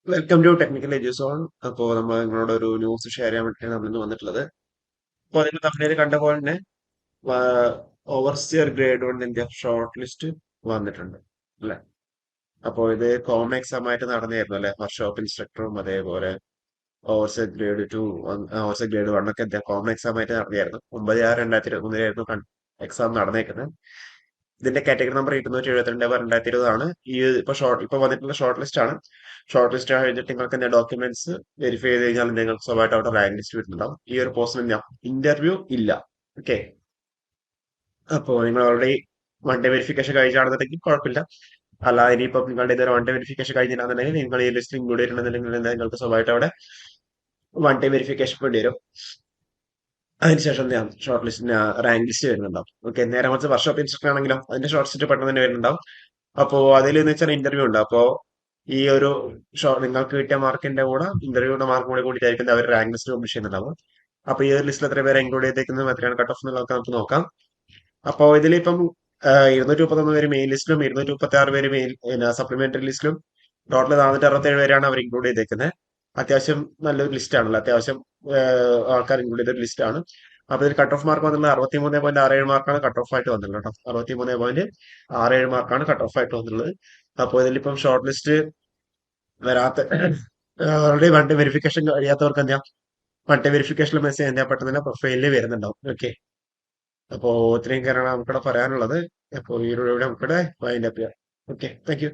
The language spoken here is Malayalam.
Welcome to technical എഡ്യൂസോൺ. അപ്പോൾ നമ്മൾ നിങ്ങളോട് ഒരു ന്യൂസ് ഷെയർ ചെയ്യാൻ വേണ്ടിയിട്ടാണ് നമ്മൾ ഇന്ന് വന്നിട്ടുള്ളത്. അപ്പോൾ നിങ്ങൾ തമിഴിൽ കണ്ട പോലെ തന്നെ ഓവർസിയർ ഗ്രേഡ് വണ്ണിന്റെ ഷോർട്ട് ലിസ്റ്റ് വന്നിട്ടുണ്ട് അല്ലെ. അപ്പോൾ ഇത് കോമൺ എക്സാം ആയിട്ട് നടന്നായിരുന്നു അല്ലെ. വർക്ക്ഷോപ്പ് ഇൻസ്ട്രക്ടറും അതേപോലെ overseer grade two, overseer grade one ഒക്കെ കോമൺ എക്സാം ആയിട്ട് നടന്നായിരുന്നു. 9/6/2023 എക്സാം നടന്നേക്കുന്നത്. ഇതിന്റെ കാറ്റഗറി നമ്പർ 272/2020 ഈ ഇപ്പൊ വന്നിട്ടുള്ള ഷോർട്ട് ലിസ്റ്റ് ആണ്. ഷോർട്ട് ലിസ്റ്റ് കഴിഞ്ഞിട്ട് നിങ്ങൾക്ക് എന്താ ഡോക്യുമെന്റ്സ് വെരിഫൈ ചെയ്ത് കഴിഞ്ഞാൽ നിങ്ങൾക്ക് സ്വന്തമായിട്ട് അവിടെ റാങ്ക് ലിസ്റ്റ് വരുന്നുണ്ടാവും. ഈ ഒരു പോസ്റ്റിന് ഇന്റർവ്യൂ ഇല്ല. ഓക്കെ. അപ്പോൾ നിങ്ങൾ ഓൾറെഡി വൺ ഡേ വെരിഫിക്കേഷൻ കഴിച്ചാണെന്നുണ്ടെങ്കിൽ കുഴപ്പമില്ല. അല്ല, ഇനിയിപ്പോ നിങ്ങളുടെ ഇതൊരു വൺ ഡേ വെരിഫിക്കേഷൻ കഴിഞ്ഞില്ലാന്നുണ്ടെങ്കിൽ നിങ്ങൾ ഈ ലിസ്റ്റിൽ ഇൻക്ലൂഡ് ചെയ്തിട്ടുണ്ടെങ്കിൽ നിങ്ങൾക്ക് സ്വന്തമായിട്ട് അവിടെ വൺ ഡേ വെരിഫിക്കേഷൻ വേണ്ടി വരും. അതിനുശേഷം ഞാൻ ഷോർട്ട് ലിസ്റ്റ് റാങ്ക് ലിസ്റ്റ് വരുന്നുണ്ടാവും. ഓക്കെ. നേരെ മറിച്ച് വർക്ക്ഷോപ്പ് ഇൻസ്ട്രക്ടർ ആണെങ്കിലും അതിന്റെ ഷോർട്ട് ലിസ്റ്റ് പെട്ടെന്ന് തന്നെ വരുന്നുണ്ടാവും. അപ്പോ അതിൽ എന്ന് വെച്ചാൽ ഇന്റർവ്യൂ ഉണ്ട്. അപ്പോ ഈ ഒരു നിങ്ങൾക്ക് കിട്ടിയ മാർക്കിന്റെ കൂടെ ഇന്റർവ്യൂയുടെ മാർക്ക് കൂടി കൂടിയിട്ടായിരിക്കും അവർ റാങ്ക് ലിസ്റ്റ് പബ്ലിഷ് ചെയ്യുന്നുണ്ടാവും. അപ്പൊ ഈ ഒരു ലിസ്റ്റിൽ എത്ര പേരെ ഇൻക്ലൂഡ് ചെയ്തേക്കുന്നത്, എത്രയാണ് കട്ട് ഓഫ് എന്നുള്ളതൊക്കെ നമുക്ക് നോക്കാം. അപ്പോ ഇതിലിപ്പം 231 പേര് മെയിൻ ലിസ്റ്റിലും 236 പേര് മെയിൻ സപ്ലിമെന്ററി ലിസ്റ്റിലും ടോട്ടൽ 467 പേരാണ് അവർ ഇൻക്ലൂഡ് ചെയ്തേക്കുന്നത്. അത്യാവശ്യം നല്ലൊരു ലിസ്റ്റ് ആണല്ലോ. അത്യാവശ്യം ആൾക്കാർ ഇൻക്ലൂഡ് ചെയ്ത ഒരു ലിസ്റ്റ് ആണ്. അപ്പൊ ഇതിൽ കട്ട് ഓഫ് മാർക്ക് വന്നിട്ടുള്ളത് 63.67 മാർക്കാണ് കട്ട് ഓഫ് ആയിട്ട് വന്നിട്ടുള്ളത് കേട്ടോ. 63.67 മാർക്കാണ് കട്ട് ഓഫ് ആയിട്ട് വന്നിട്ടുള്ളത്. അപ്പൊ ഇതിലിപ്പം ഷോർട്ട് ലിസ്റ്റ് വരാത്ത ഓൾറെഡി വൺ ഡേ വെരിഫിക്കേഷൻ കഴിയാത്തവർക്ക് എന്താ വൺ ഡേ വെരിഫിക്കേഷനിൽ മെസ്സേജ് എന്താ പെട്ടെന്ന് തന്നെ പ്രൊഫൈലിൽ വരുന്നുണ്ടാവും. ഓക്കെ. അപ്പോ ഇത്രയും കാര്യമാണ് നമുക്കിവിടെ പറയാനുള്ളത്. അപ്പോൾ ഈ ഒരു നമുക്കിവിടെ വൈൻഡ് അപ്പ് ചെയ്യാം. Okay, thank you.